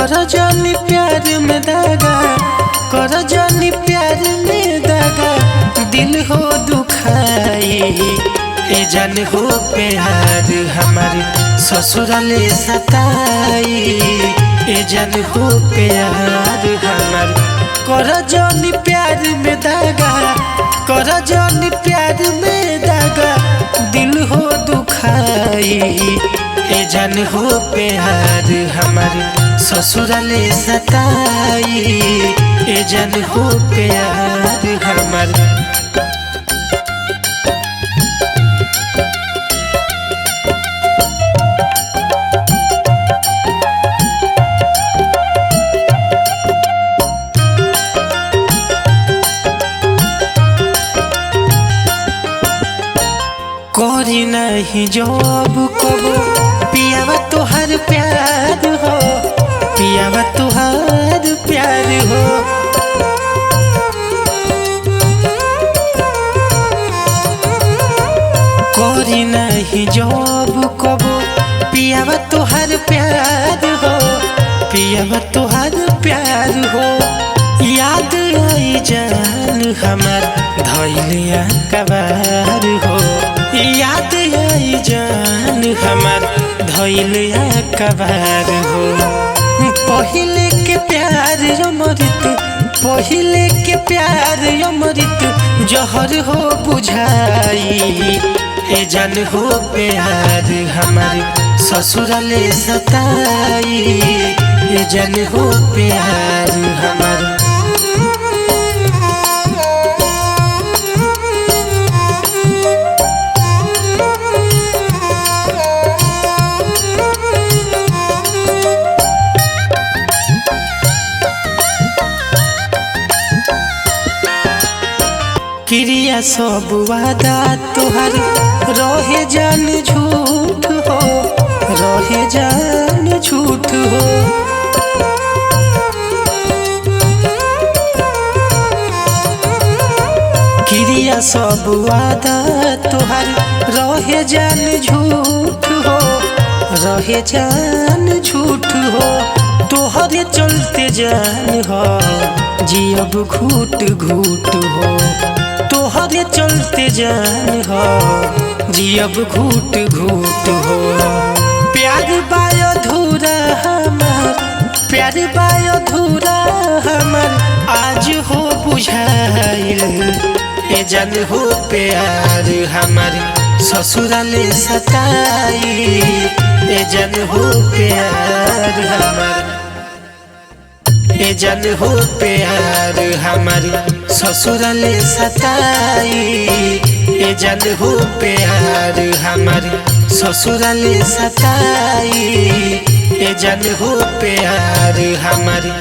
कर जानी प्यार में दागा, कर जानी प्यार में दागा, दिल हो दुखाई। ए जान हो प्यार हमारे ससुराले सताई। ए जान हो प्यार हमारे कर जानी प्यार में दागा, कर जानी प्यार में दागा, दिल हो दुखाई। ए जान हो प्यार हमारे ससुराले सताई। ए जान हो प्यार हमारे करी नहीं जब कबो पियावा तोहार प्यार हो, पियावा तोहार प्यार हो। करी नहीं जब कबो पियावा तोहार प्यार हो, पियावा तोहार प्यार हो। याद आई जान हमार धैलिया कबार हो, याद आई जान हमार धैलिया कबार हो। पहिले के प्यार अमृत, पहिले के प्यार अमृत जहर हो बुझाई। ए जान हो प्यार हमारे ससुराले सताई। ए जान हो प्यार हमारे क्रिया सब वादा तोहर रहे जान झूठ हो, रहे जान झूठ हो। क्रिया सब वादा तोहर रहे जान झूठ हो, रहे जान झूठ हो। तोहरे चलते जान हो जियब घूट घूट हो, तोहरे चलते जान हो जियब घूट घूट हो। प्यार बाय अधूरा हमार, प्यार बाय अधूरा हमार आज हो बुझाइल। ए जान हो प्यार हमारे ससुराले सताई। ए जान हो प्यार हमारे, ए जान हो प्यार हमारे ससुराले सताई। ए जान हो प्यार हमारे ससुराले सताई। ए जान हो प्यार हमारे